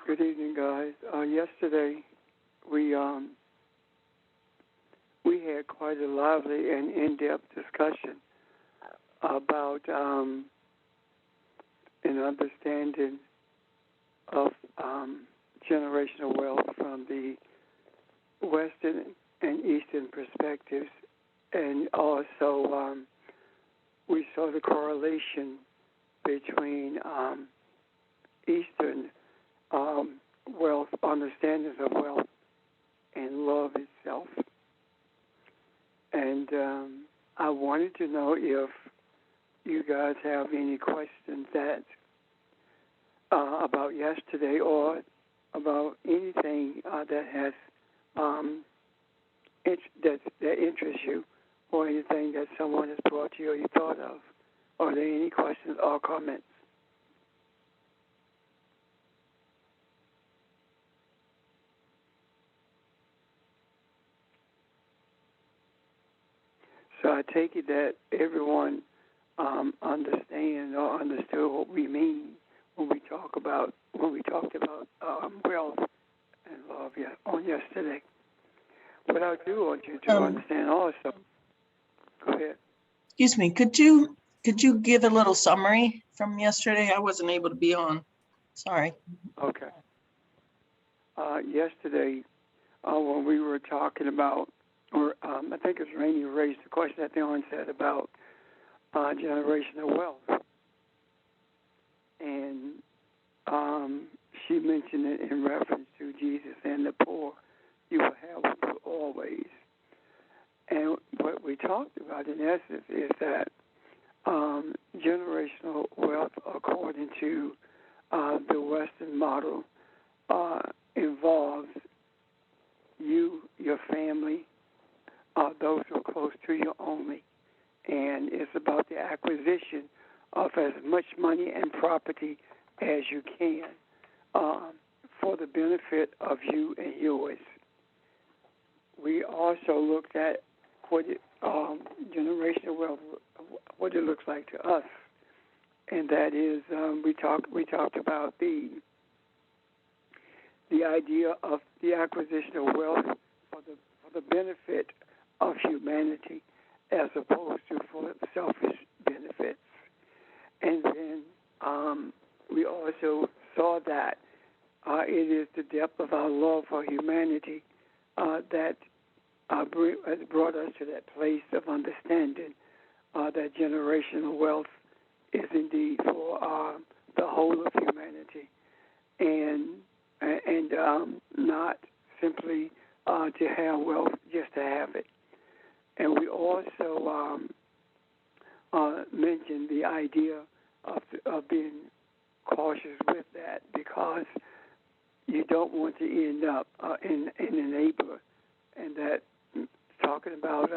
Good evening, guys. Yesterday we um, we had quite a lively and in-depth discussion about an understanding of generational wealth from the Western and Eastern perspectives, and also we saw the correlation between Eastern wealth, understandings of wealth, and love itself. And I wanted to know if you guys have any questions that about yesterday or about anything that has that interests you, or anything that someone has brought to you or you thought of. Are there any questions or comments? So I take it that everyone understand or understood what we mean when we talked about wealth and love on yesterday. But I do want you to Um, understand also. Go ahead. Excuse me, could you give a little summary from yesterday? I wasn't able to be on. Sorry. Okay. Yesterday, when we were talking about, or I think it was Rainey who raised the question at the onset about generational wealth, and she mentioned it in reference to Jesus and the poor you will have with you always. And what we talked about in essence is that generational wealth, according to the Western model, involves you, your family, those who are close to you only. And it's about the acquisition of as much money and property as you can for the benefit of you and yours. We also looked at what generational wealth, what it looks like to us, and that is we talked about the idea of the acquisition of wealth for the benefit of humanity, as opposed to for selfish benefits. And then we also saw that it is the depth of our love for humanity that has brought us to that place of understanding that generational wealth is indeed for the whole of humanity, and not simply to have wealth just to have it. And we also mentioned the idea of being cautious with that, because you don't want to end up in an enabler, and that talking about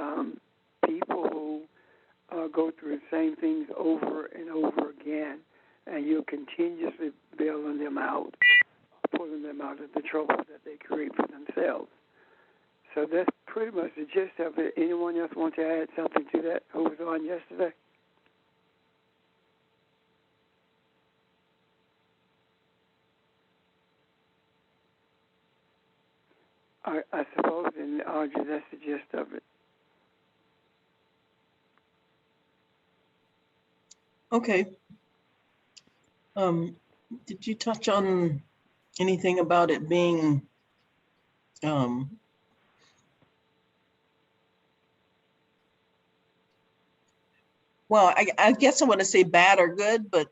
people who go through the same things over and over again, and you're continuously bailing them out, pulling them out of the trouble that they create for themselves. So that's pretty much the gist of it. Anyone else want to add something to that who was on yesterday? I suppose, and Audrey, that's the gist of it. Okay. Did you touch on anything about it being um, well, I guess I want to say bad or good, but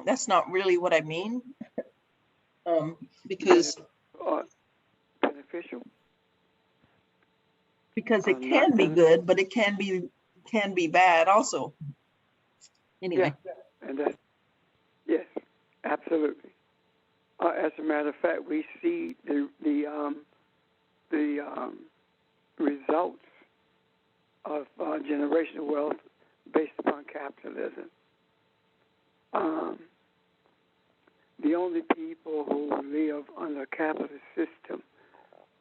that's not really what I mean. Because Uh, beneficial? because it Not can be beneficial? good, but it can be bad also. Yeah, Anyway. and that's, yes, absolutely. As a matter of fact, we see the results of generational wealth based upon capitalism. Um, the only people who live under a capitalist system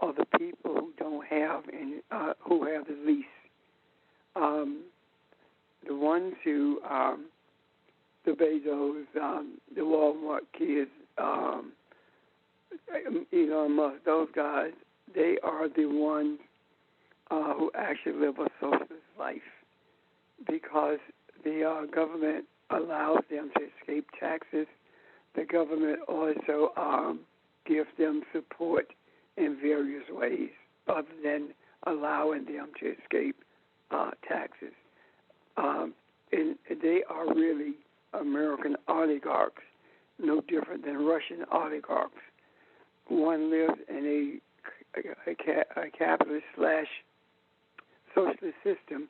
are the people who don't have any, who have the least. Um, the ones who, the Bezos, the Walmart kids, Elon Musk, those guys, they are the ones who actually live a socialist life because the government allows them to escape taxes. The government also gives them support in various ways other than allowing them to escape taxes. And they are really American oligarchs, no different than Russian oligarchs. One lives in a capitalist / socialist system,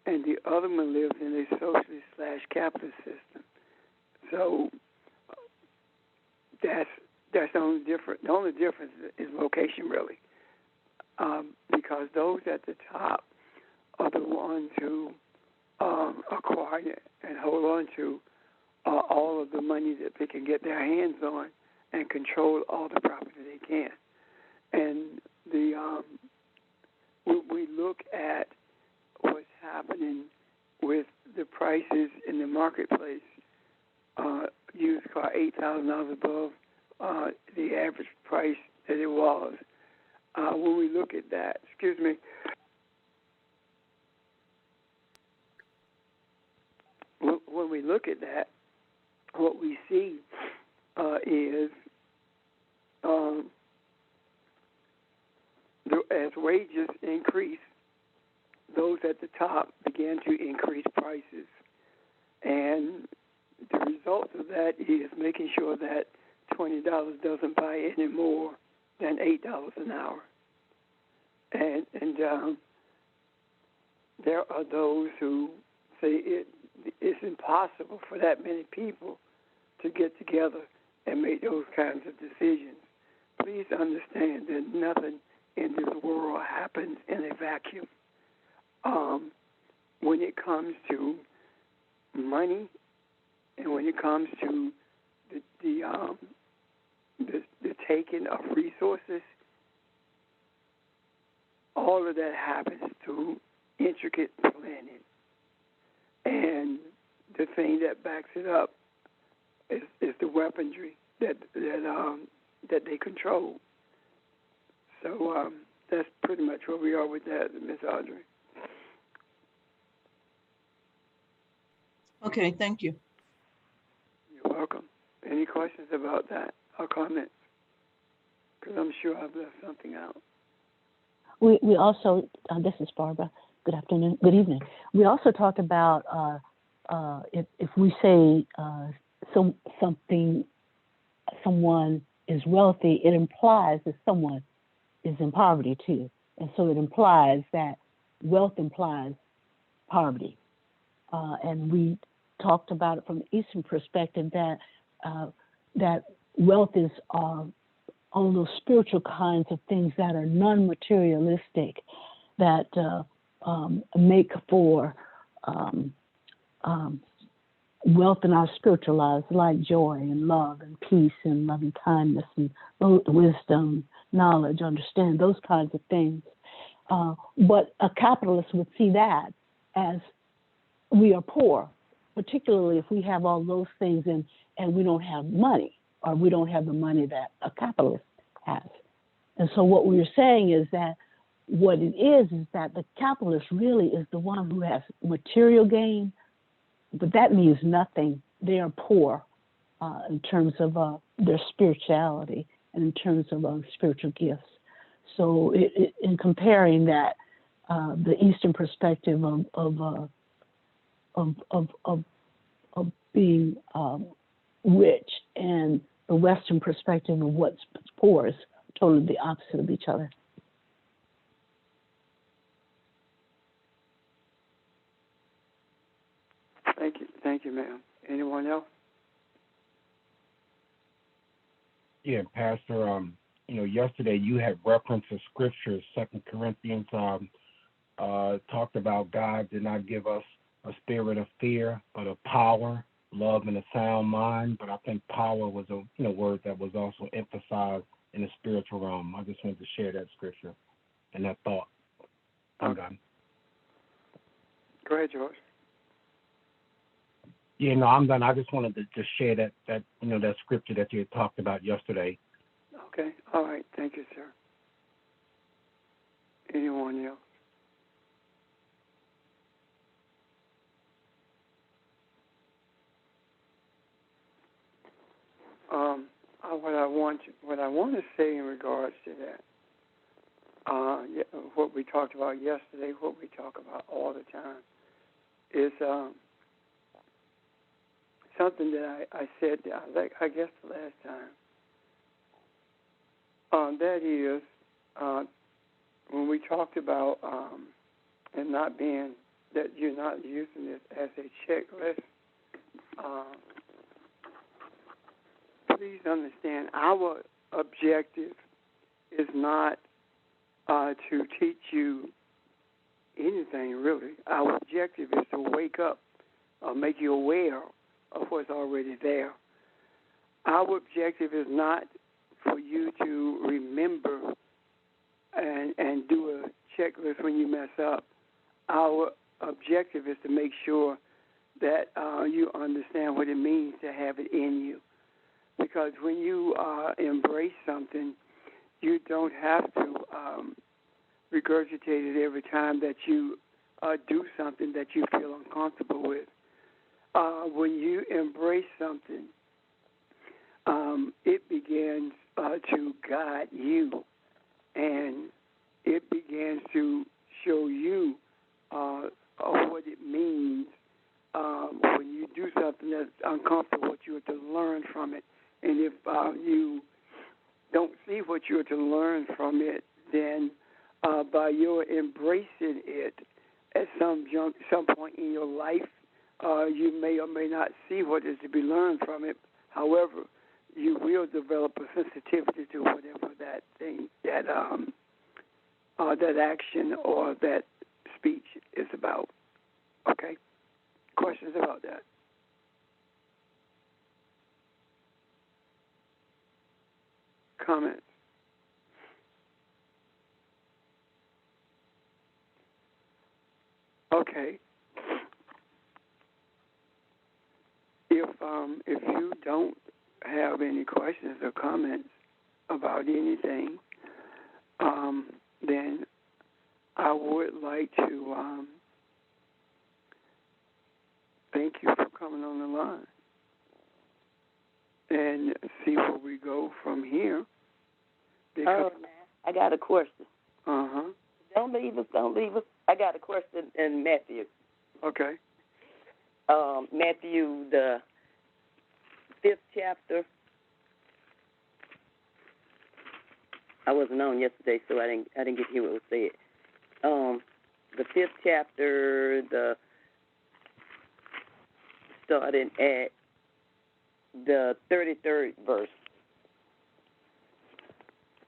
and the other one lives in a socialist / capitalist system. So that's the only difference. The only difference is location, really, because those at the top are the ones who acquire and hold on to all of the money that they can get their hands on and control all the property they can. And we look at what's happening with the prices in the marketplace. Used car $8,000 above the average price that it was. When we look at that, when we look at that, what we see is as wages increase, those at the top began to increase prices. And the result of that is making sure that $20 doesn't buy any more than $8 an hour. And there are those who say it's impossible for that many people to get together and make those kinds of decisions. Please understand that nothing in this world happens in a vacuum. When it comes to money and when it comes to the taking of resources, all of that happens through intricate planning. And the thing that backs it up is the weaponry that they control. So that's pretty much where we are with that, Ms. Audrey. Okay, thank you. You're welcome. Any questions about that or comments? Because I'm sure I've left something out. We also, this is Barbara. Good afternoon. Good evening. We also talked about if we say someone is wealthy, it implies that someone is in poverty too, and so it implies that wealth implies poverty. And we talked about it from the Eastern perspective that that wealth is all those spiritual kinds of things that are non-materialistic, that make for wealth in our spiritual lives, like joy and love and peace and loving kindness and wisdom, knowledge, understand, those kinds of things. But a capitalist would see that as we are poor, particularly if we have all those things and we don't have money, or we don't have the money that a capitalist has. And so what we are saying is that what it is that the capitalist really is the one who has material gain, but that means nothing. They are poor in terms of their spirituality and in terms of spiritual gifts. So in comparing that, the Eastern perspective of being rich and the Western perspective of what's poor is totally the opposite of each other. Thank you, ma'am. Anyone else? Yeah, Pastor. Yesterday you had reference to scripture. 2 Corinthians talked about God did not give us a spirit of fear, but of power, love, and a sound mind. But I think power was a word that was also emphasized in the spiritual realm. I just wanted to share that scripture and that thought. I'm done. Go ahead, George. Yeah, no, I'm done. I just wanted to just share that scripture that you had talked about yesterday. Okay. All right. Thank you, sir. Anyone else? What I want to say in regards to that, what we talked about yesterday, what we talk about all the time, is something that I said, I guess the last time. That is, when we talked about and not being, that you're not using this as a checklist, please understand our objective is not to teach you anything, really. Our objective is to wake up, make you aware of what's already there. Our objective is not for you to remember and do a checklist when you mess up. Our objective is to make sure that you understand what it means to have it in you. Because when you embrace something, you don't have to regurgitate it every time that you do something that you feel uncomfortable with. When you embrace something, it begins to guide you, and it begins to show you what it means when you do something that's uncomfortable, what you are to learn from it. And if you don't see what you are to learn from it, then by your embracing it at some point in your life, you may or may not see what is to be learned from it. However, you will develop a sensitivity to whatever that thing, that action or that speech is about. Okay? Questions about that? Comments? Okay. If you don't have any questions or comments about anything, then I would like to thank you for coming on the line and see where we go from here. Because I got a question. Uh-huh. Don't leave us. I got a question in Matthew. Okay. Matthew, the 5th chapter. I wasn't on yesterday, so I didn't get to hear what was said. The 5th chapter, starting at the 33rd verse,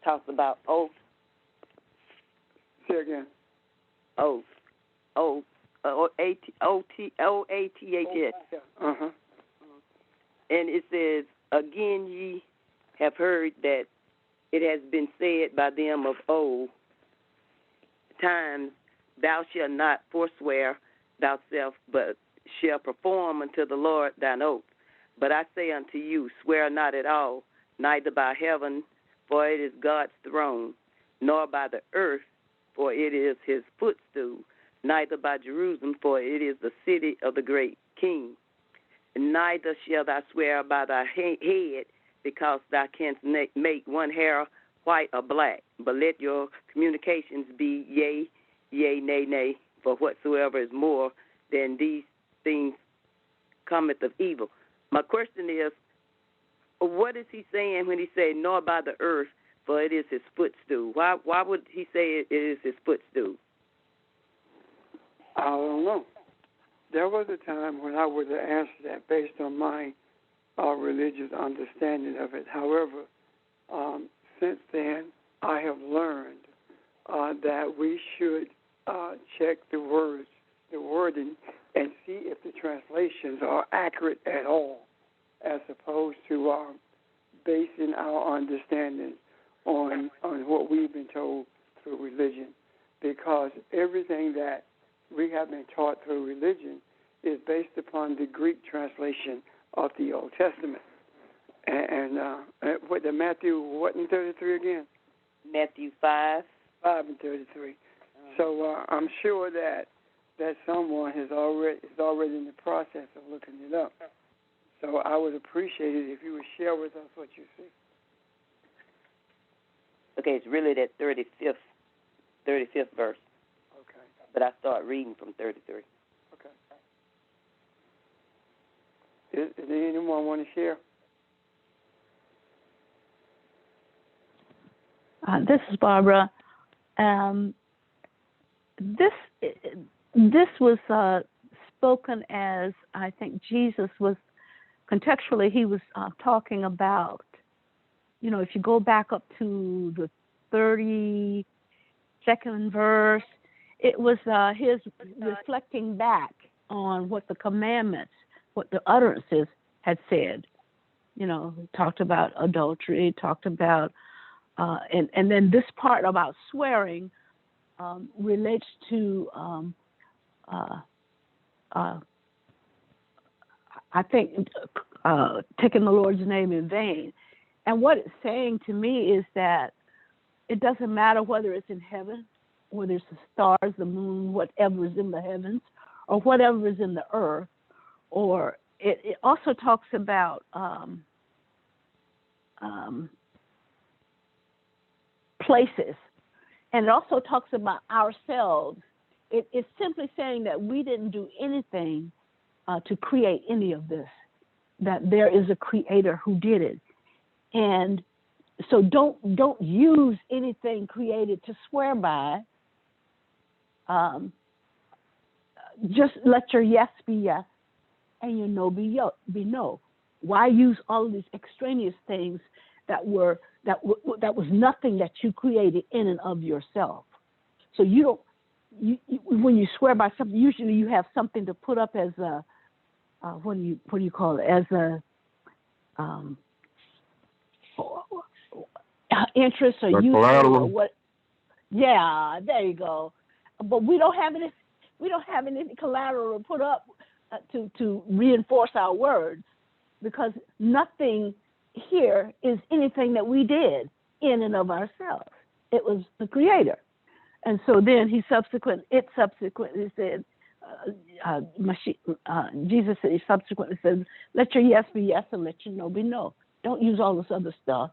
talks about oath. Say again. Oath. O-A-T-H-S. Uh-huh. And it says, again ye have heard that it has been said by them of old times, thou shalt not forswear thyself, but shall perform unto the Lord thine oath. But I say unto you, swear not at all, neither by heaven, for it is God's throne, nor by the earth, for it is his footstool, neither by Jerusalem, for it is the city of the great king. Neither shall thou swear by thy head, because thou canst make one hair white or black. But let your communications be yea, yea, nay, nay, for whatsoever is more than these things cometh of evil. My question is, what is he saying when he said, nor by the earth, for it is his footstool? Why would he say it is his footstool? I don't know. There was a time when I would have answered that based on my religious understanding of it. However, since then, I have learned that we should check the wording, and see if the translations are accurate at all, as opposed to basing our understanding on what we've been told through religion. Because everything that we have been taught through religion is based upon the Greek translation of the Old Testament. What the Matthew, what in 33 again? Matthew 5. 5 and 33. So I'm sure that someone is already in the process of looking it up. So I would appreciate it if you would share with us what you see. Okay, it's really that 35th verse. Okay. But I start reading from 33. Okay. Is there anyone want to share? This is Barbara. This was spoken as, I think Jesus was, contextually, he was talking about, if you go back up to the 32nd verse, it was his reflecting back on what the commandments, what the utterances had said. Talked about adultery, talked about, and then this part about swearing relates to, I think, taking the Lord's name in vain. And what it's saying to me is that it doesn't matter whether it's in heaven, whether it's the stars, the moon, whatever is in the heavens, or whatever is in the earth, or it also talks about places, and it also talks about ourselves. It's simply saying that we didn't do anything to create any of this, that there is a creator who did it. And so don't use anything created to swear by. Just let your yes be yes and your no be no. Why use all of these extraneous things that was nothing that you created in and of yourself? So when you swear by something, usually you have something to put up as a what do you call it, as a interest or use or what? Yeah, there you go. But we don't have any collateral to put up to reinforce our words, because nothing here is anything that we did in and of ourselves. It was the Creator. And so then he subsequently said, Jesus said, he subsequently said, let your yes be yes and let your no be no. Don't use all this other stuff.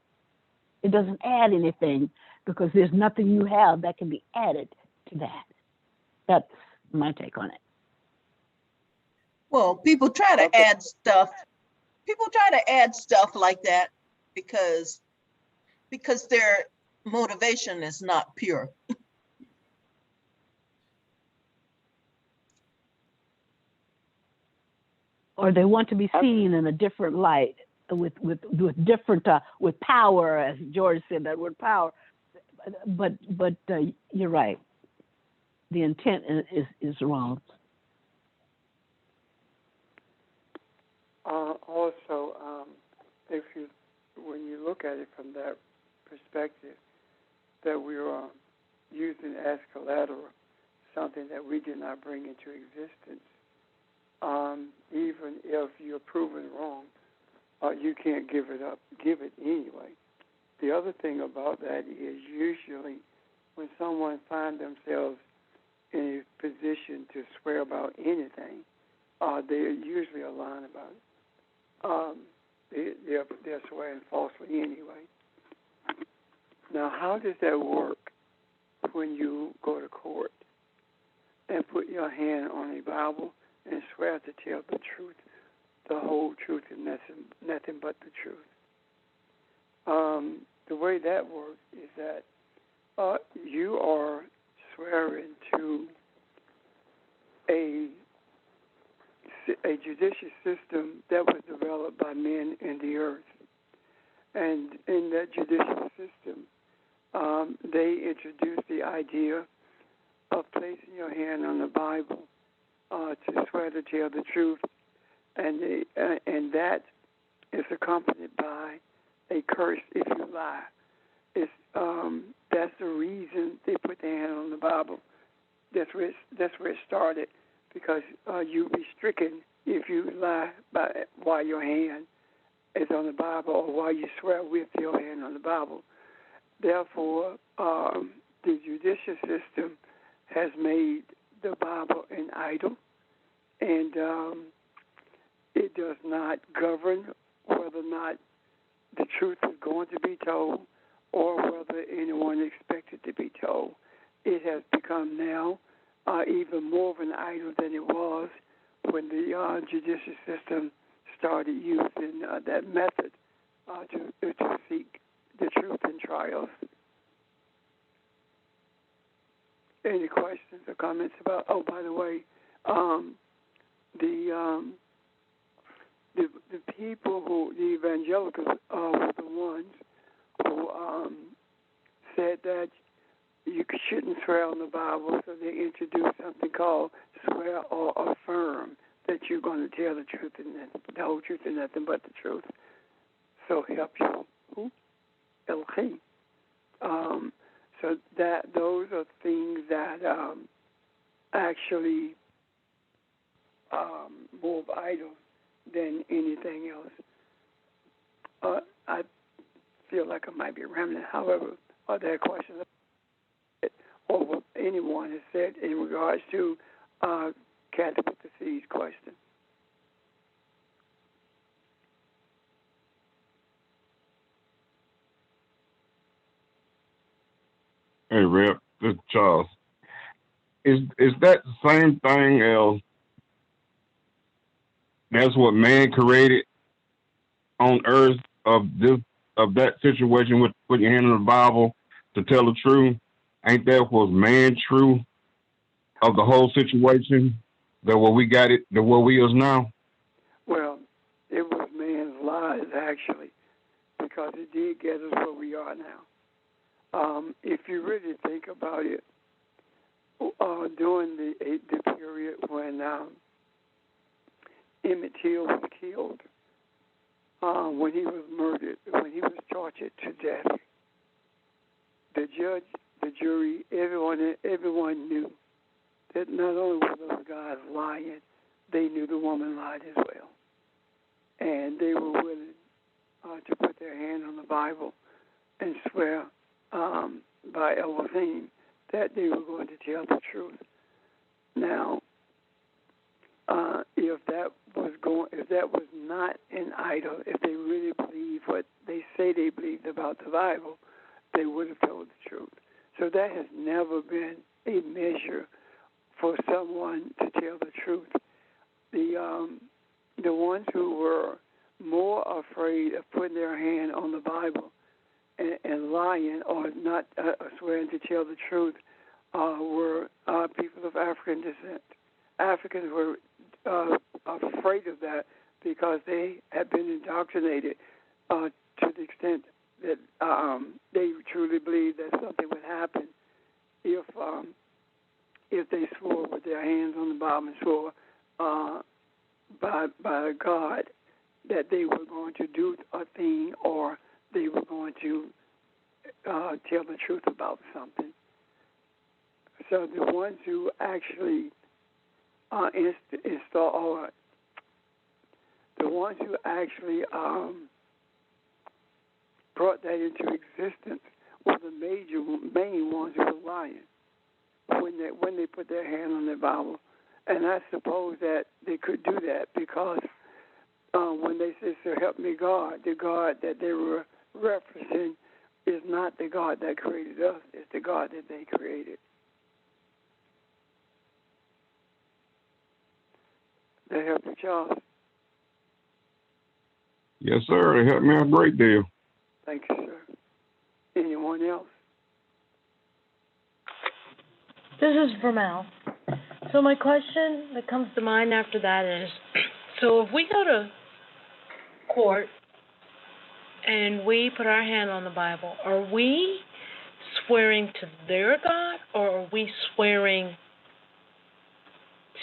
It doesn't add anything, because there's nothing you have that can be added to that. That's my take on it. Well, people try to add stuff. People try to add stuff like that because their motivation is not pure. Or they want to be seen in a different light, with different with power, as George said, that word power. But you're right. The intent is wrong. Also, when you look at it from that perspective, that we are using as collateral something that we did not bring into existence, even if you're proven wrong, you can't give it up. Give it anyway. The other thing about that is usually when someone finds themselves in a position to swear about anything, they're usually a lying about it. They're swearing falsely anyway. Now, how does that work when you go to court and put your hand on a Bible and swear to tell the truth, the whole truth, and nothing but the truth? The way that works is that you are swearing to a judicial system that was developed by men in the earth. And in that judicial system, they introduced the idea of placing your hand on the Bible to swear to tell the truth, and that is accompanied by a curse if you lie. That's the reason they put their hand on the Bible. That's where it started, because you'll be stricken if you lie while your hand is on the Bible, or while you swear with your hand on the Bible. Therefore, the judicial system has made the Bible an idol, and it does not govern whether or not the truth is going to be told or whether anyone expects it to be told. It has become now even more of an idol than it was when the judicial system started using that method to seek the truth in trials. Any questions or comments about? Oh, by the way, the people who, the evangelicals, were the ones who said that you shouldn't swear on the Bible, so they introduced something called swear or affirm, that you're going to tell the truth and the whole truth and nothing but the truth. So help you. Who? Elohim. So that those are things that actually more of idols than anything else. I feel like I might be rambling. However, are there questions or what anyone has said in regards to Kathy with the Seeds question? Hey, Rep, this is Charles. Is that the same thing as that's what man created on earth of that situation with putting your hand on the Bible to tell the truth? Ain't that was man true of the whole situation? That what we got it, the what we is now? Well, it was man's lies actually, because it did get us where we are now. If you really think about it, during the period when Emmett Till was killed, when he was murdered, when he was tortured to death, the judge, the jury, everyone knew that not only were those guys lying, they knew the woman lied as well. And they were willing to put their hand on the Bible and swear by Elohim that they were going to tell the truth. Now, if that was not an idol, if they really believed what they say they believed about the Bible, they would have told the truth. So that has never been a measure for someone to tell the truth. The ones who were more afraid of putting their hand on the Bible and lying or not swearing to tell the truth were people of African descent. Africans were afraid of that because they had been indoctrinated to the extent that they truly believed that something would happen if they swore with their hands on the Bible and swore by God that they were going to do a thing or they were going to tell the truth about something. So the ones who actually brought that into existence were the main ones who were lying when they put their hand on their Bible. And I suppose that they could do that because when they say, "So help me God," the God that they were referencing is not the God that created us, it's the God that they created. That help you, Charles? Yes, sir. It helped me a great deal. Thank you, sir. Anyone else? This is Vermel. So my question that comes to mind after that is, so if we go to court and we put our hand on the Bible, are we swearing to their God or are we swearing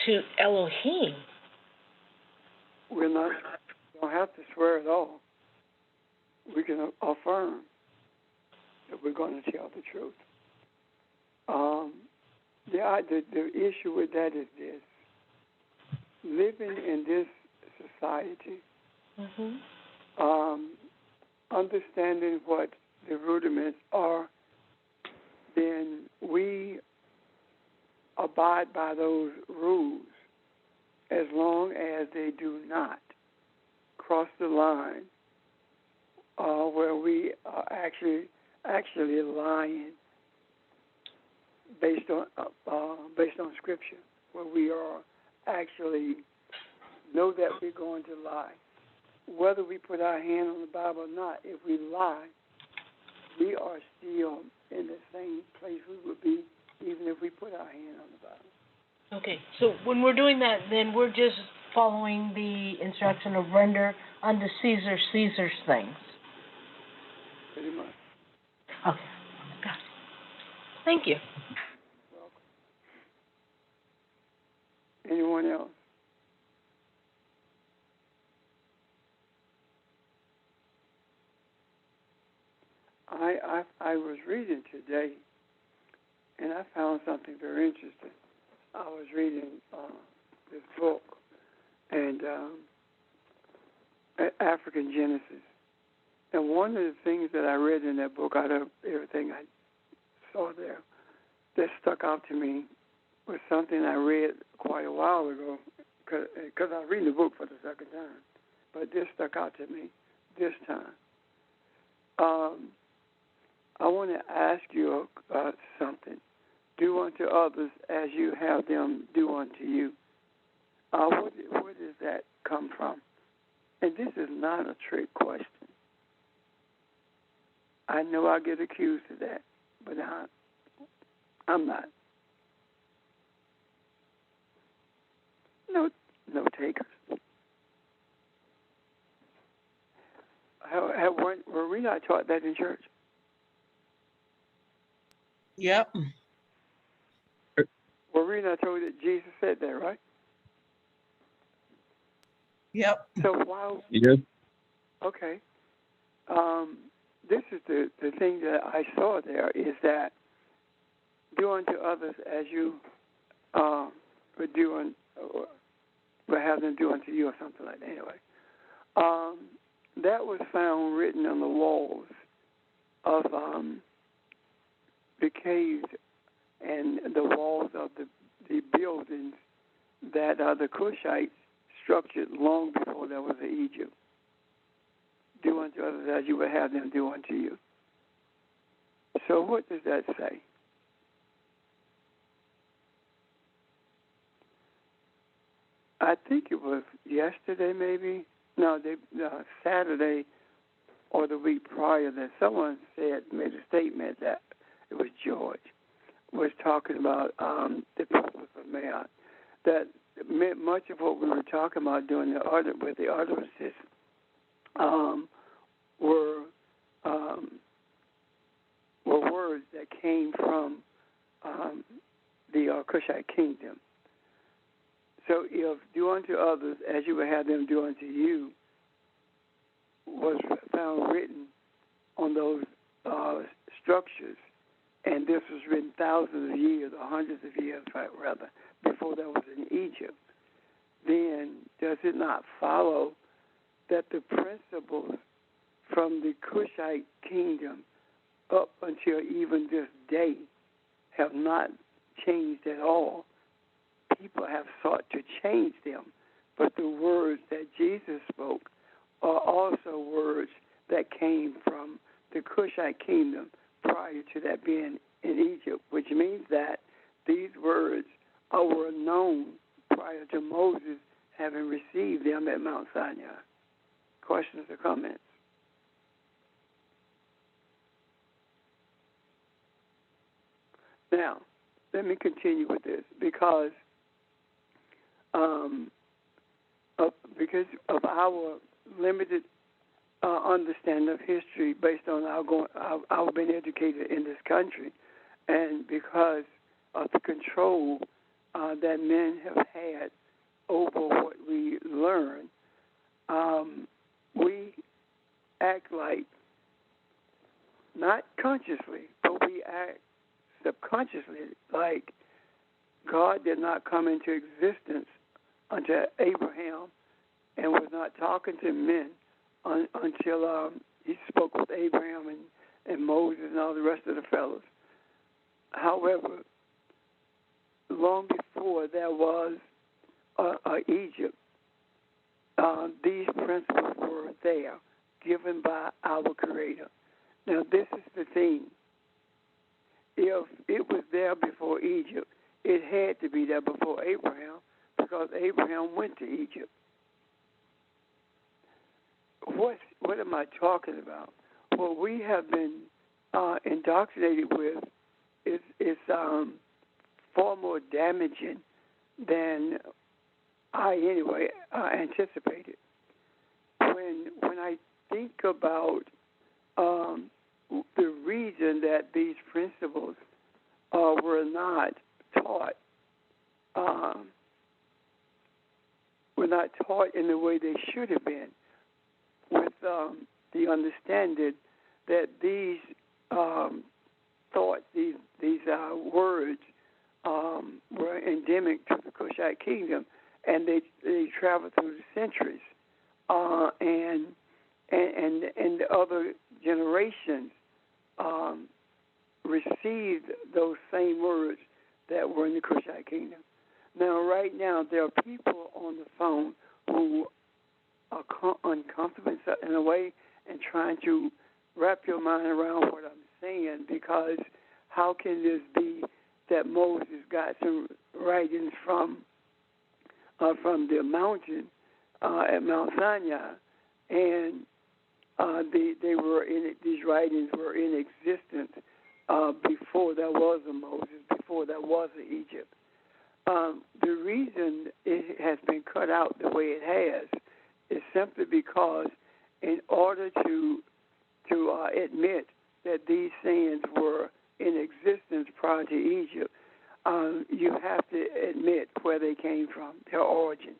to Elohim? We don't have to swear at all. We can affirm that we're going to tell the truth. The issue with that is this. Living in this society, understanding what the rudiments are, then we abide by those rules as long as they do not cross the line where we are actually lying based on Scripture, where we are actually know that we're going to lie. Whether we put our hand on the Bible or not, if we lie, we are still in the same place we would be even if we put our hand on the Bible. Okay, so when we're doing that, then we're just following the instruction of render unto Caesar Caesar's things. Pretty much. Okay, got it. Thank you. Anyone else? I was reading today, and I found something very interesting. I was reading this book, and African Genesis. And one of the things that I read in that book, out of everything I saw there, that stuck out to me was something I read quite a while ago, because I was reading the book for the second time. But this stuck out to me this time. I want to ask you something. Do unto others as you have them do unto you. Where does that come from? And this is not a trick question. I know I get accused of that, but I'm not. No takers. Were we not taught that in church? Yep. Were we not told that Jesus said that, right? Yep. So why? Yes. Okay. This is the thing that I saw there is that do unto others as you would do would have them do unto you, or something like that. Anyway, that was found written on the walls of the caves and the walls of the buildings that the Cushites structured long before there was an Egypt. Do unto others as you would have them do unto you. So what does that say? I think it was yesterday, maybe. No, Saturday or the week prior, that someone made a statement that it was George was talking about the purpose of man. That much of what we were talking about doing with the utterances were words that came from the Cushite kingdom. So if do unto others as you would have them do unto you was found written on those structures, and this was written thousands of years, or hundreds of years, rather, before that was in Egypt, then does it not follow that the principles from the Cushite kingdom up until even this day have not changed at all? People have sought to change them, but the words that Jesus spoke are also words that came from the Cushite kingdom prior to that being in Egypt, which means that these words were known prior to Moses having received them at Mount Sinai. Questions or comments? Now, let me continue with this because of our limited understanding of history based on our being educated in this country, and because of the control that men have had over what we learn, we act like, not consciously, but we act subconsciously like God did not come into existence unto Abraham and was not talking to men until he spoke with Abraham and Moses and all the rest of the fellows. However, long before there was Egypt, these principles were there, given by our Creator. Now, this is the thing. If it was there before Egypt, it had to be there before Abraham, because Abraham went to Egypt. What am I talking about? What we have been indoctrinated with is far more damaging than I anticipated. When I think about the reason that these principles were not taught in the way they should have been, with the understanding that these thoughts, these words were endemic to the Cushite kingdom, and they traveled through the centuries, and other generations received those same words that were in the Cushite kingdom. Now, right now, there are people on the phone who are uncomfortable in a way and trying to wrap your mind around what I'm saying, because how can this be that Moses got some writings from the mountain at Mount Sinai, and these writings were in existence before there was a Moses, before there was an Egypt. The reason it has been cut out the way it has is simply because, in order to admit that these sayings were in existence prior to Egypt, you have to admit where they came from, their origin.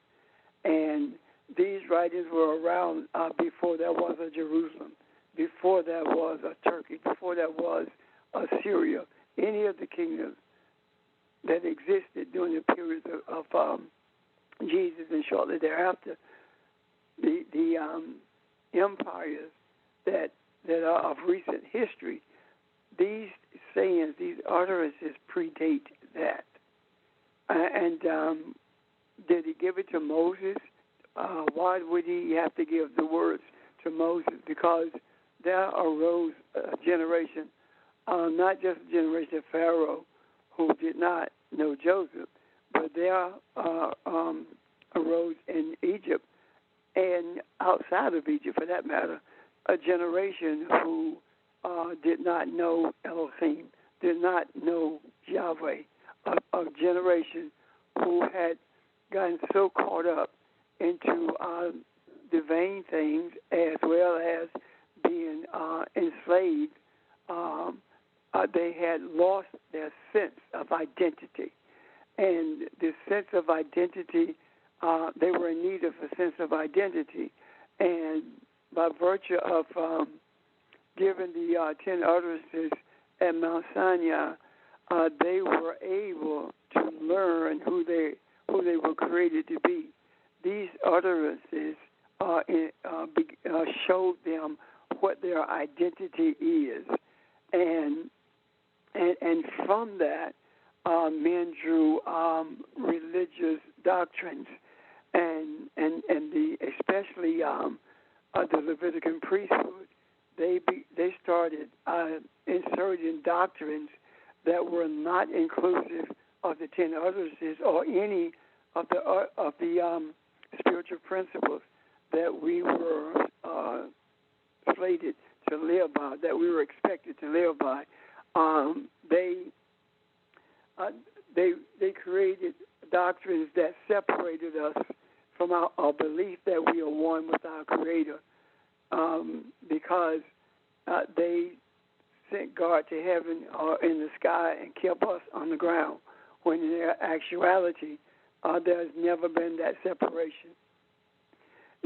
And these writings were around before there was a Jerusalem, before there was a Turkey, before there was Assyria, any of the kingdoms that existed during the period of Jesus and shortly thereafter. The empires that are of recent history, these sayings, these utterances predate that. And did he give it to Moses? Why would he have to give the words to Moses? Because there arose a generation, not just a generation of Pharaoh who did not know Joseph, but there arose in Egypt, and outside of Egypt for that matter, a generation who did not know Elohim, did not know Yahweh, a generation who had gotten so caught up into the vain things as well as being enslaved, they had lost their sense of identity. And the sense of identity, they were in need of a sense of identity. And by virtue of giving the 10 utterances at Mount Sinai, they were able to learn who they were created to be. These utterances showed them what their identity is, and from that, men drew religious doctrines, and especially the Levitican priesthood. They started inserting doctrines that were not inclusive of the 10 utterances or any of the spiritual principles that we were slated to live by, that we were expected to live by. They created doctrines that separated us from our belief that we are one with our Creator, because they sent God to heaven or in the sky and kept us on the ground, when in actuality there's never been that separation.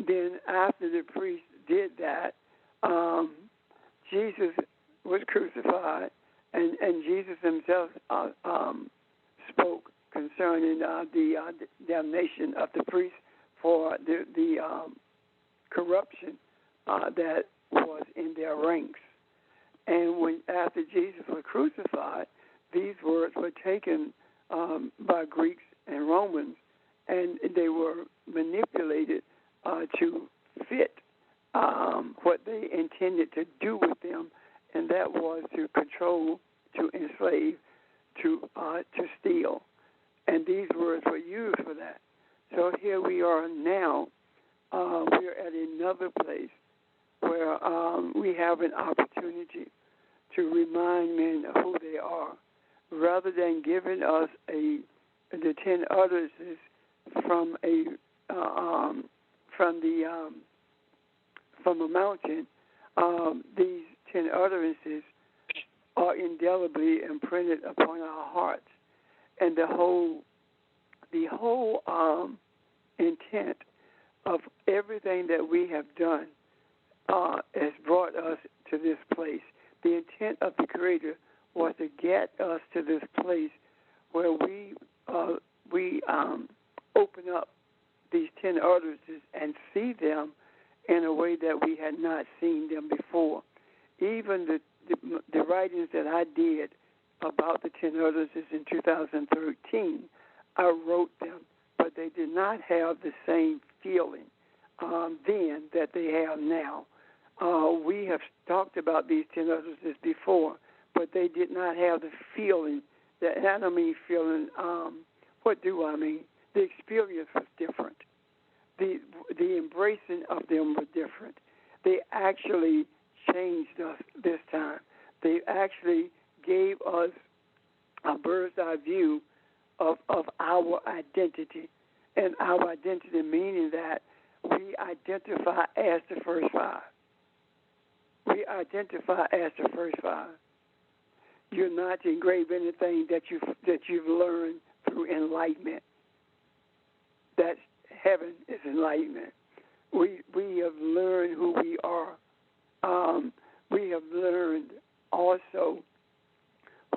Then after the priest did that, Jesus was crucified, and Jesus himself spoke concerning the damnation of the priest for the corruption that was in their ranks. And when after Jesus was crucified, these words were taken by Greeks and Romans, and they were manipulated to fit what they intended to do with them, and that was to control, to enslave, to steal. And these words were used for that. So here we are now. We're at another place where we have an opportunity to remind men of who they are, rather than giving us the 10 utterances from a mountain. These 10 utterances are indelibly imprinted upon our hearts, and the whole intent of everything that we have done has brought us to this place. The intent of the Creator was to get us to this place where we open up these 10 utterances and see them in a way that we had not seen them before. Even the writings that I did about the 10 utterances in 2013, I wrote them, but they did not have the same feeling then that they have now. We have talked about these 10 utterances before, but they did not have the feeling. And I don't mean feeling. What do I mean? The experience was different. The embracing of them was different. They actually changed us this time. They actually gave us a bird's eye view of our identity. And our identity meaning that we identify as the first five. We identify as the first five. You're not to engrave anything that you've learned through enlightenment. That's heaven is enlightenment. We have learned who we are. We have learned also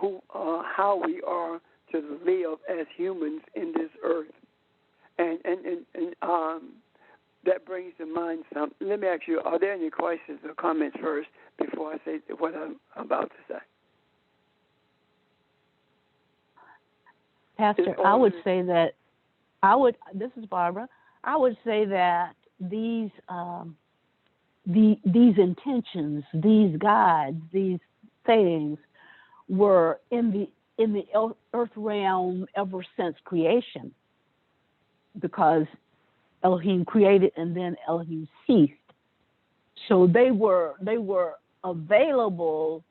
how we are to live as humans in this earth, and that brings to mind some. Let me ask you: are there any questions or comments first before I say what I'm about to say? Pastor, I would say that this is Barbara. I would say that these intentions, these guides, these sayings were in the earth realm ever since creation, because Elohim created and then Elohim ceased. So they were available.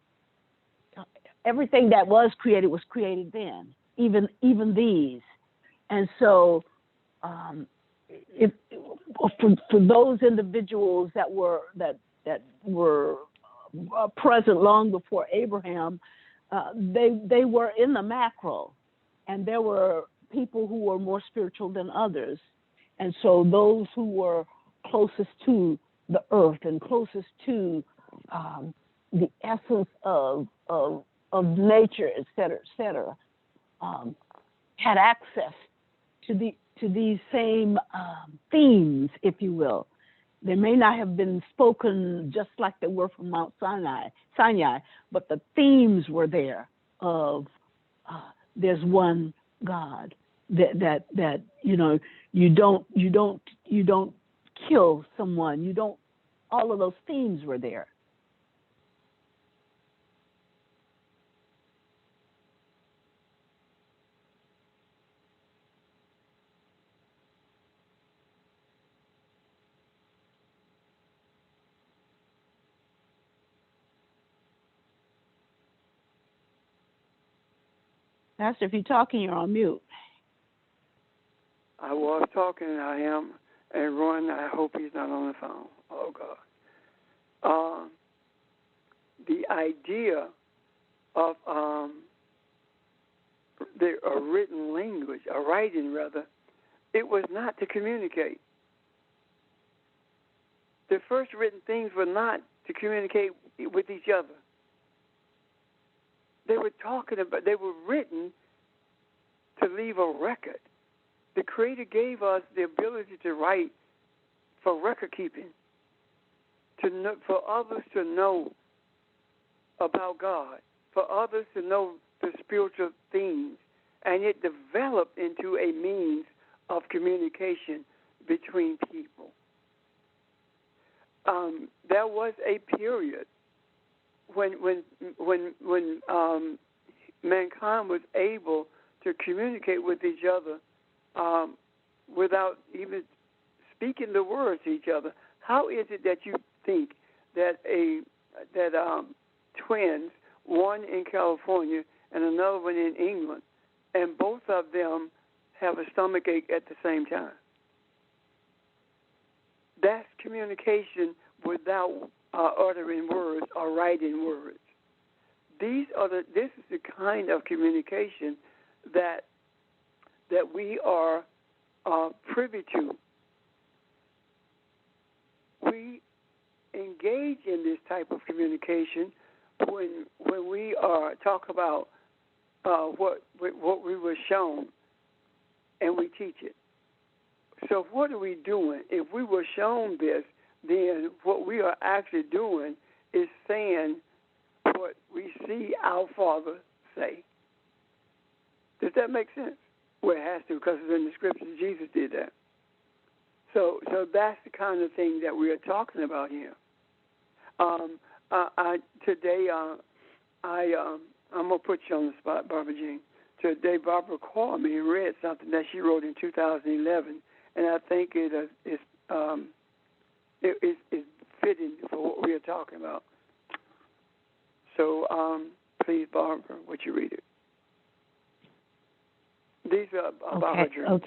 Everything that was created then. Even these, and so if for those individuals that were present long before Abraham, they were in the macro, and there were people who were more spiritual than others, and so those who were closest to the earth and closest to the essence of nature, et cetera, had access to these same themes, if you will. They may not have been spoken just like they were from Mount Sinai, but the themes were there of there's one God, that you don't kill someone, all of those themes were there. Pastor, if you're talking, you're on mute. I was talking, and I am. And Ron, I hope he's not on the phone. Oh, God. The idea of a written language, a writing rather, it was not to communicate. The first written things were not to communicate with each other. They were written to leave a record. The Creator gave us the ability to write for record keeping. for others to know about God, for others to know the spiritual things, and it developed into a means of communication between people. There was a period when mankind was able to communicate with each other without even speaking the words to each other. How is it that you think that twins, one in California and another one in England, and both of them have a stomach ache at the same time? That's communication without uttering words or writing words. This is the kind of communication that we are privy to. We engage in this type of communication when we talk about what we were shown, and we teach it. So what are we doing? If we were shown this, then what we are actually doing is saying what we see our Father say. Does that make sense? Well, it has to, because it's in the Scriptures. Jesus did that. So that's the kind of thing that we are talking about here. Today, I'm gonna put you on the spot, Barbara Jean. Today, Barbara called me and read something that she wrote in 2011, and I think it is fitting for what we are talking about. So, please, Barbara, would you read it? These are about her dreams.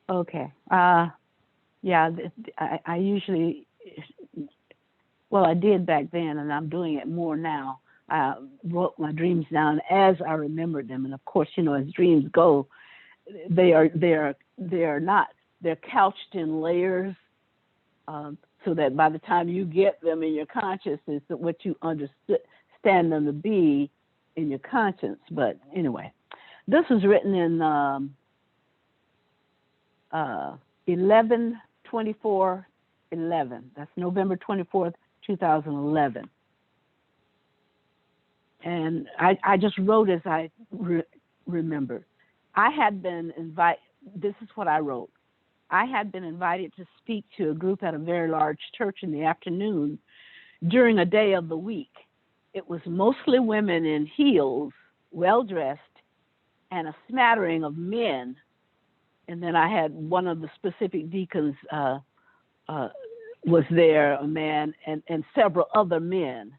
Okay. Yeah, I usually, well, I did back then, and I'm doing it more now. I wrote my dreams down as I remembered them, and of course, as dreams go, they're couched in layers, so that by the time you get them in your consciousness, that what you understand them to be in your conscience. But anyway, this was written in 11/24/11. That's November 24th, 2011. And I just wrote as I remembered. I had been invited, this is what I wrote. I had been invited to speak to a group at a very large church in the afternoon during a day of the week. It was mostly women in heels, well-dressed, and a smattering of men. And then I had one of the specific deacons was there, a man, and several other men.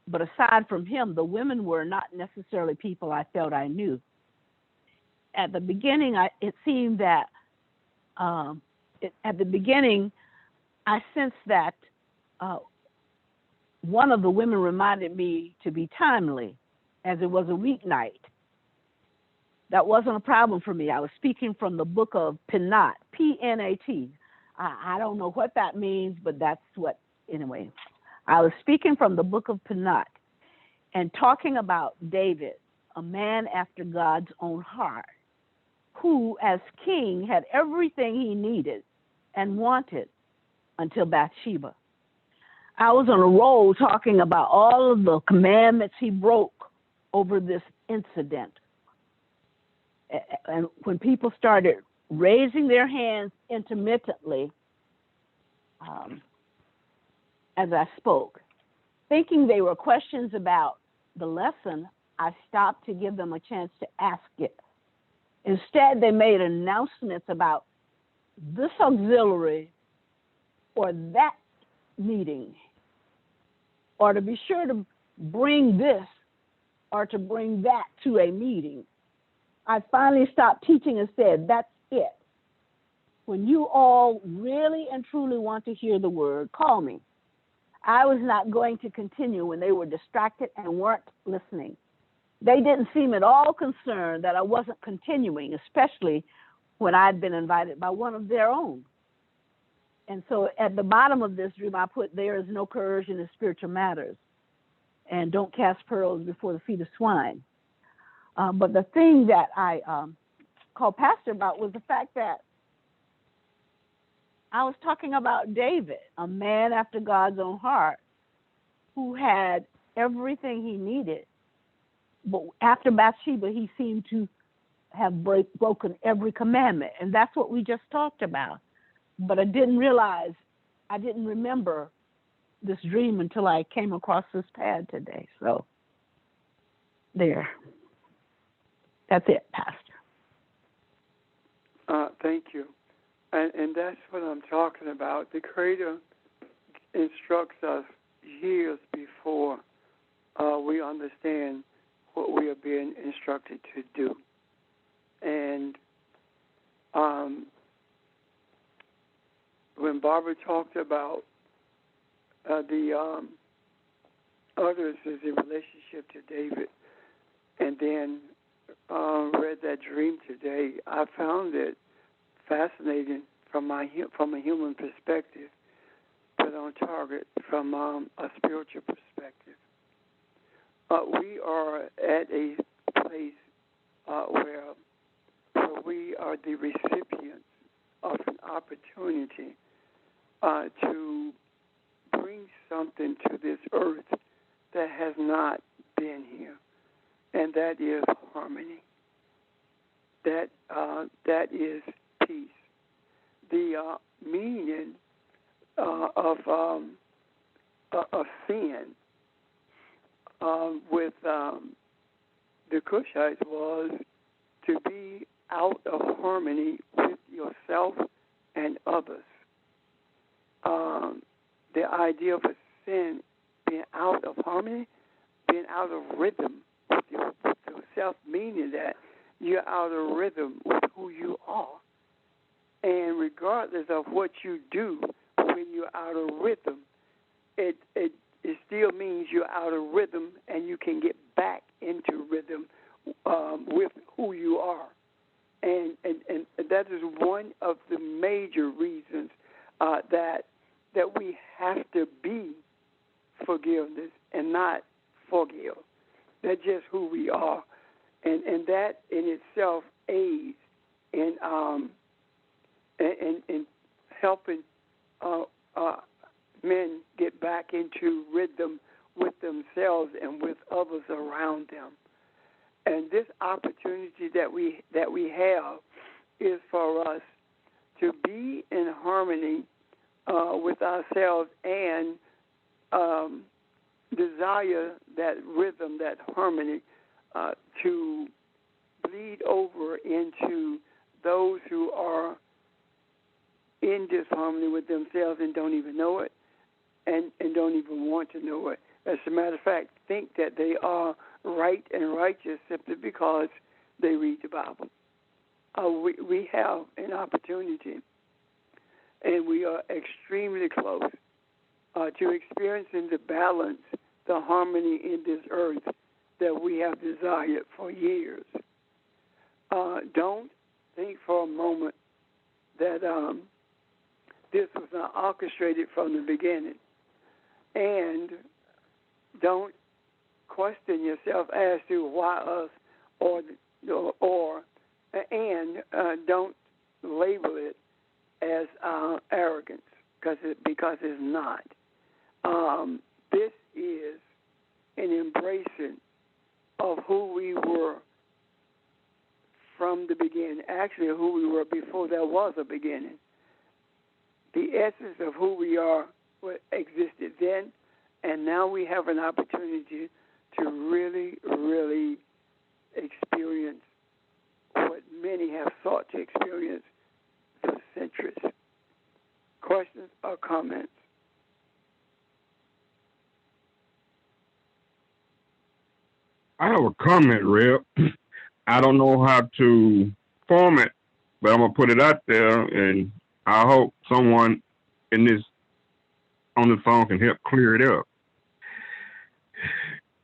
But aside from him, the women were not necessarily people I felt I knew. At the beginning, it seemed that at the beginning, I sensed that one of the women reminded me to be timely, as it was a weeknight. That wasn't a problem for me. I was speaking from the book of Penat, P-N-A-T. I don't know what that means, but that's what, anyway. I was speaking from the book of Penat and talking about David, a man after God's own heart, who, as king, had everything he needed and wanted until Bathsheba. I was on a roll talking about all of the commandments he broke over this incident. And when people started raising their hands intermittently as I spoke, thinking they were questions about the lesson, I stopped to give them a chance to ask it. Instead, they made announcements about this auxiliary or that meeting, or to be sure to bring this or to bring that to a meeting. I finally stopped teaching and said, that's it. When you all really and truly want to hear the word, call me. I was not going to continue when they were distracted and weren't listening. They didn't seem at all concerned that I wasn't continuing, especially when I'd been invited by one of their own. And so at the bottom of this dream, I put, there is no coercion in spiritual matters, and don't cast pearls before the feet of swine. But the thing that I called Pastor about was the fact that I was talking about David, a man after God's own heart, who had everything he needed. But after Bathsheba, he seemed to have broken every commandment. And that's what we just talked about. But I didn't remember this dream until I came across this pad today. So there. That's it, Pastor. Thank you. And that's what I'm talking about. The Creator instructs us years before we understand what we are being instructed to do. And when Barbara talked about the others as a relationship to David, and then read that dream today, I found it fascinating from a human perspective, but on target from a spiritual perspective. We are at a place where we are the recipients of an opportunity to bring something to this earth that has not been here, and that is harmony. That is peace. The meaning of sin with the Cushites was to be out of harmony with yourself and others. The idea of a sin being out of harmony, being out of rhythm with yourself, meaning that you're out of rhythm with who you are. And regardless of what you do when you're out of rhythm, it still means you're out of rhythm, and you can get back into rhythm with who you are. And that is one of the major reasons that we have to be forgiveness and not forgive. That's just who we are. And that in itself aids in helping men get back into rhythm with themselves and with others around them. And this opportunity that we have is for us to be in harmony with ourselves and desire that rhythm, that harmony, to bleed over into those who are in disharmony with themselves and don't even know it, and don't even want to know it. As a matter of fact, think that they are right and righteous simply because they read the Bible. We have an opportunity, and we are extremely close to experiencing the balance, the harmony in this earth that we have desired for years. Don't think for a moment that this was not orchestrated from the beginning. And don't question yourself as to why us, and don't label it as arrogance, because it's not. This is an embracing of who we were from the beginning, actually who we were before there was a beginning. The essence of who we are existed then, and now we have an opportunity to really, really experience what many have sought to experience for centuries. Questions or comments? I have a comment, Reb. I don't know how to form it, but I'm gonna put it out there, and I hope someone on the phone can help clear it up.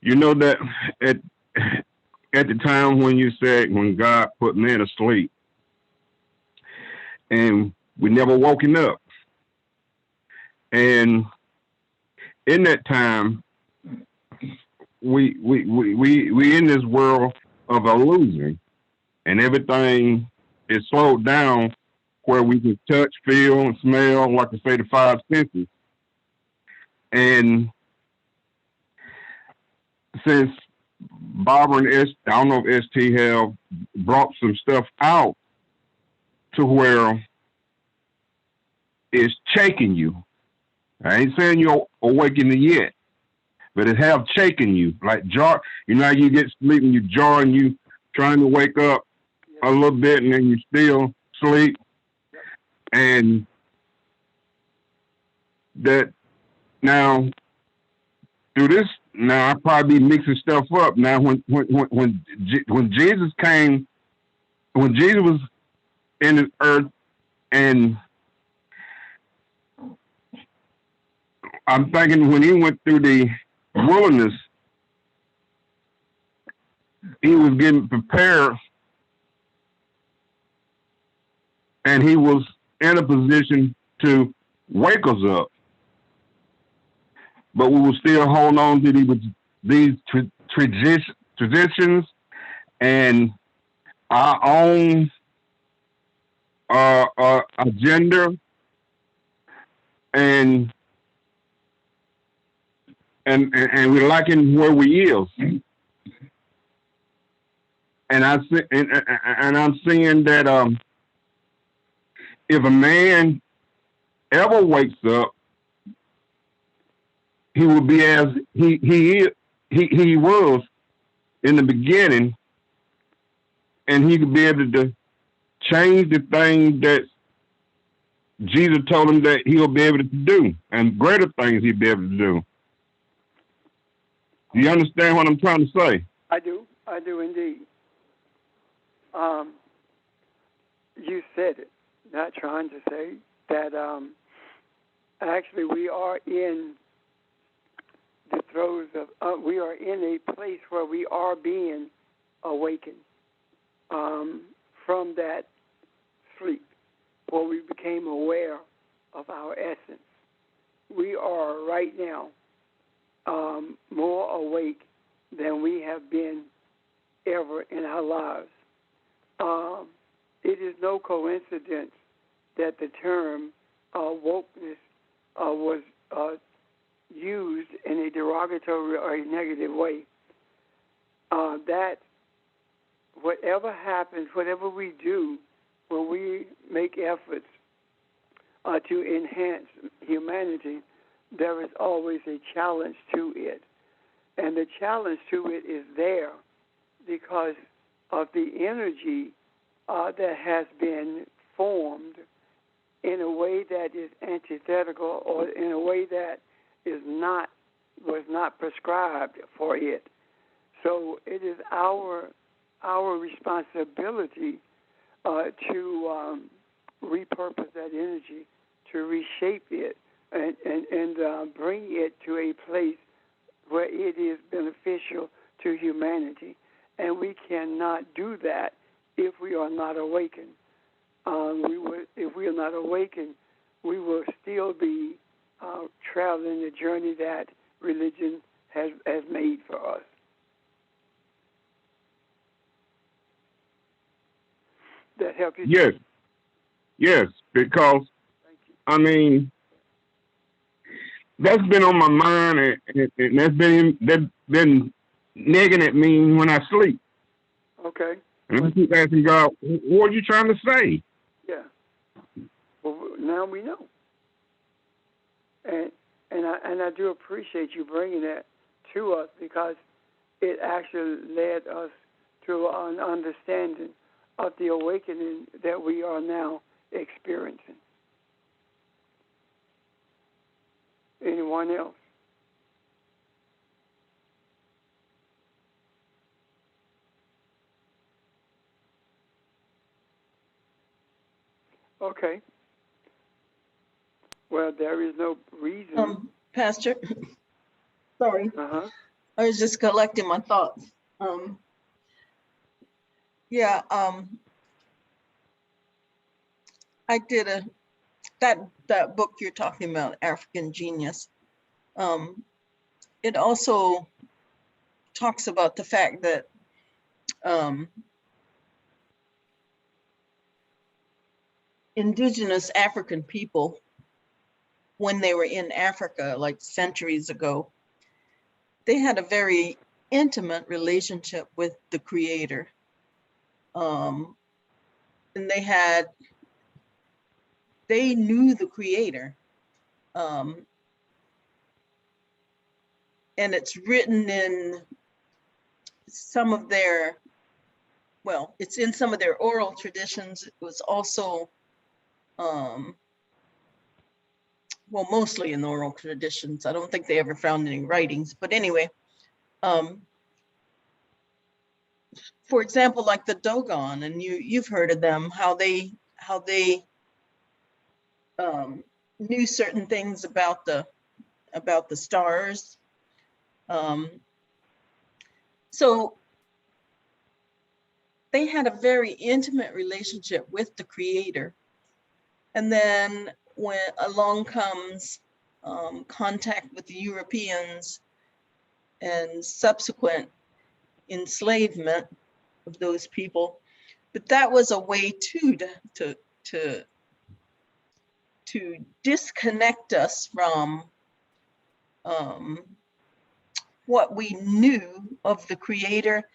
You know that at the time when you said when God put men asleep, and we never woken up, and in that time, we in this world of illusion, and everything is slowed down where we can touch, feel, and smell, like I say, the five senses. And since Barbara and I don't know if ST have brought some stuff out to where it's shaking you. I ain't saying you're awakening yet, but it have shaken you. Like jar, you know how you get sleep and you jar and you trying to wake up a little bit and then you still sleep. And that now through this, now I probably be mixing stuff up. Now when Jesus came, when Jesus was in the earth, and I'm thinking when he went through the wilderness, he was getting prepared, and he was in a position to wake us up. But we will still hold on to these traditions and our own agenda, and we're liking where we is. And I'm seeing that if a man ever wakes up, he will be as he was in the beginning, and he could be able to change the things that Jesus told him that he'll be able to do, and greater things he'll be able to do. Do you understand what I'm trying to say? I do indeed. You said it. Not trying to say that. Actually, we are in the throes of. We are in a place where we are being awakened from that sleep, where we became aware of our essence. We are right now more awake than we have been ever in our lives. It is no coincidence that the term wokeness was used in a derogatory or a negative way. That whatever happens, whatever we do, when we make efforts to enhance humanity, there is always a challenge to it. And the challenge to it is there because of the energy that has been formed in a way that is antithetical, or in a way that was not prescribed for it. So it is our responsibility to repurpose that energy, to reshape it, and bring it to a place where it is beneficial to humanity. And we cannot do that if we are not awakened. If we are not awakened, we will still be traveling the journey that religion has made for us. That help you? Yes, because I mean that's been on my mind, and that's been nagging at me when I sleep. Okay. And I keep asking God, what are you trying to say? Yeah. Well, now we know. And I do appreciate you bringing that to us, because it actually led us to an understanding of the awakening that we are now experiencing. Anyone else? Okay. Well, there is no reason. Pastor, sorry. Uh-huh. I was just collecting my thoughts. I did that book you're talking about, African Genius. It also talks about the fact that indigenous African people, when they were in Africa, like centuries ago, they had a very intimate relationship with the Creator. And they knew the Creator. And it's written in some of their, well, it's in some of their oral traditions. It was also, well, mostly in oral traditions. I don't think they ever found any writings, but anyway, for example, like the Dogon, and you've heard of them, how they knew certain things about the stars. So they had a very intimate relationship with the Creator. And then when along comes contact with the Europeans and subsequent enslavement of those people, but that was a way too to disconnect us from what we knew of the Creator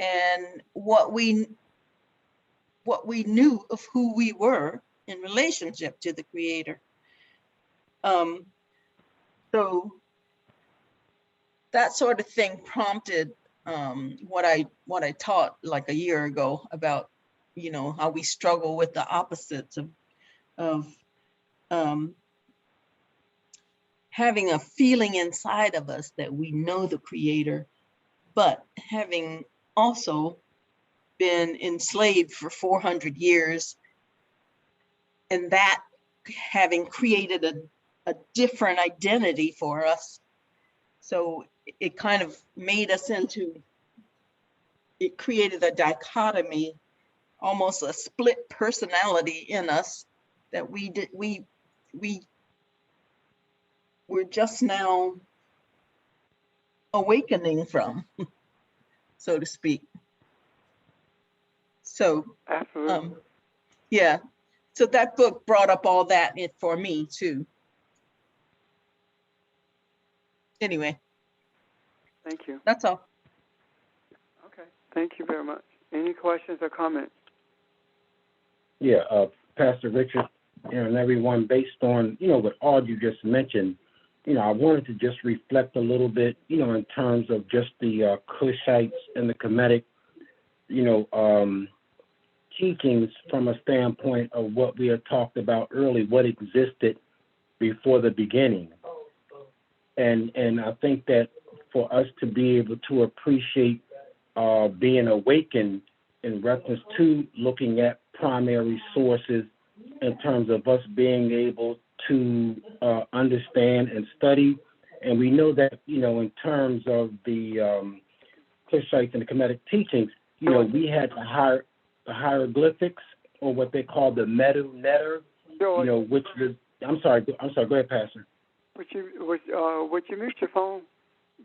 and what we knew of who we were in relationship to the Creator. So that sort of thing prompted what I taught like a year ago about, you know, how we struggle with the opposites of having a feeling inside of us that we know the Creator, but having also been enslaved for 400 years, and that having created a different identity for us. So it kind of made us into, it created a dichotomy, almost a split personality in us that we were just now awakening from, so to speak. So, Absolutely. yeah. So that book brought up all that for me too. Anyway, Thank you. that's all. Okay. Thank you very much. Any questions or comments? Yeah, Pastor Richard, and everyone, based on, what all you just mentioned, I wanted to just reflect a little bit, in terms of just the Cushites and the Kemetic, teachings from a standpoint of what we had talked about earlier, what existed before the beginning. And I think that for us to be able to appreciate being awakened in reference to looking at primary sources in terms of us being able to understand and study. And we know that, in terms of the Cushites and the Kemetic teachings, we had the hieroglyphics, or what they call the Medu Neter, which is, I'm sorry, go ahead, Pastor. Would you mute your phone?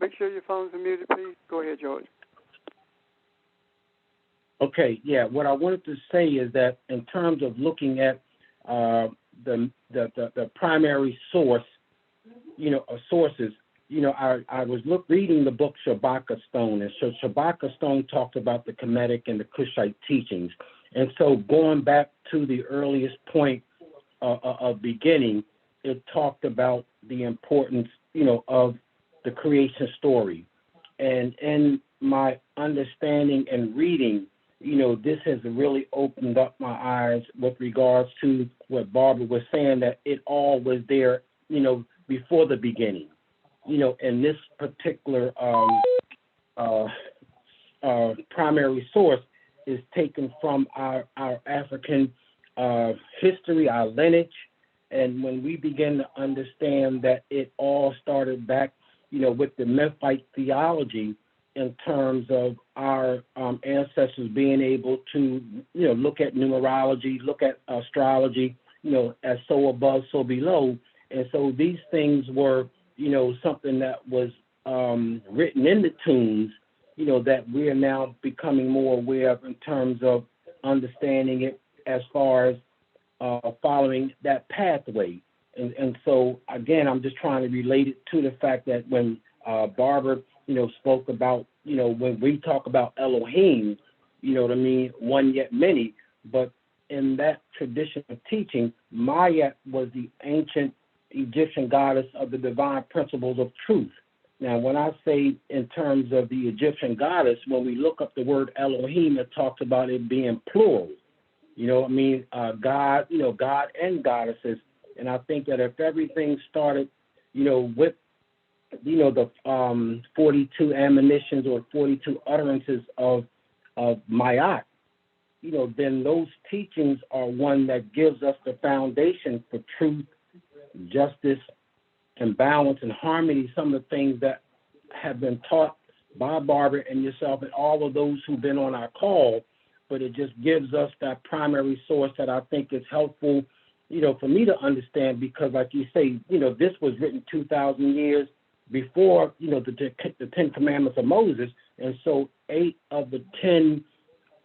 Make sure your phone's muted, please. Go ahead, George. Okay, yeah. What I wanted to say is that in terms of looking at the primary source, sources, I was reading the book Shabaka Stone, and so Shabaka Stone talked about the Kemetic and the Cushite teachings. And so going back to the earliest point of beginning, it talked about the importance, of the creation story. And in my understanding and reading, this has really opened up my eyes with regards to what Barbara was saying, that it all was there, before the beginning. And this particular primary source is taken from our African history, our lineage. And when we begin to understand that it all started back, with the Memphite theology, in terms of our ancestors being able to, look at numerology, look at astrology, as so above, so below. And so these things were, something that was written in the tombs, that we are now becoming more aware of in terms of understanding it as far as following that pathway. And so, again, I'm just trying to relate it to the fact that when Barbara, spoke about, when we talk about Elohim, you know what I mean, one yet many, but in that tradition of teaching, Mayat was the ancient Egyptian goddess of the divine principles of truth. Now, when I say in terms of the Egyptian goddess, when we look up the word Elohim, it talks about it being plural. God, God and goddesses. And I think that if everything started, with, the 42 admonitions or 42 utterances of Mayat, then those teachings are one that gives us the foundation for truth, justice, and balance and harmony, some of the things that have been taught by Barbara and yourself and all of those who've been on our call, but it just gives us that primary source that I think is helpful, for me to understand, because like you say, this was written 2,000 years before, the 10 Commandments of Moses, and so 8 of the 10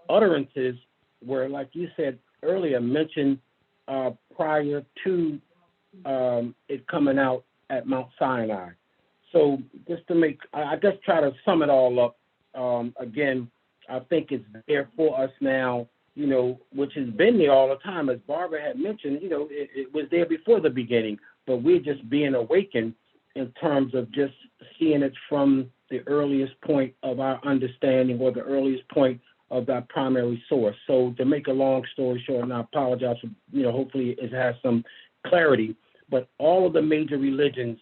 utterances were, like you said earlier, mentioned prior to it coming out at Mount Sinai. So just to try to sum it all up, again, I think it's there for us now, which has been there all the time. As Barbara had mentioned, it was there before the beginning, but we're just being awakened in terms of just seeing it from the earliest point of our understanding or the earliest point of that primary source. So to make a long story short, and I apologize for, hopefully it has some clarity, but all of the major religions,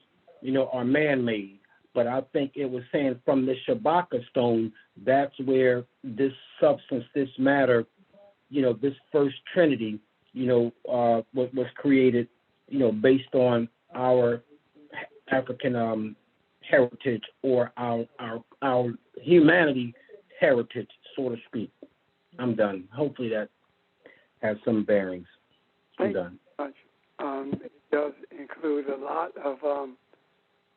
are man-made. But I think it was saying from the Shabaka stone, that's where this substance, this matter, this first Trinity, was created, based on our African heritage or our humanity heritage, so to speak. I'm done. Hopefully that has some bearings. I'm done. It does include a lot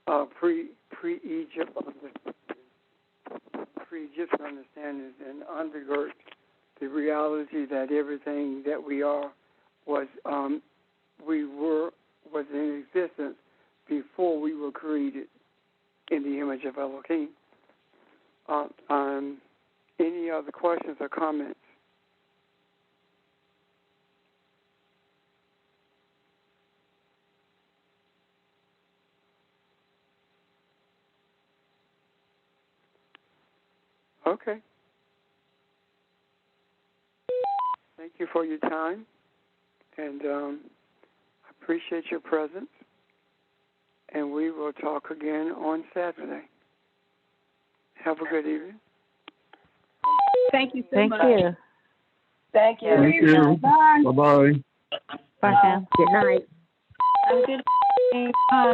of pre-Egypt pre-Egyptian understandings and undergird the reality that everything that we are was in existence before we were created in the image of Elohim. Any other questions or comments? Okay. Thank you for your time, and I appreciate your presence. And we will talk again on Saturday. Have a good evening. Thank you so much. Thank you. Thank you. Thank you. Bye. Bye-bye. Bye, Sam. Good night. Have a good evening. Bye.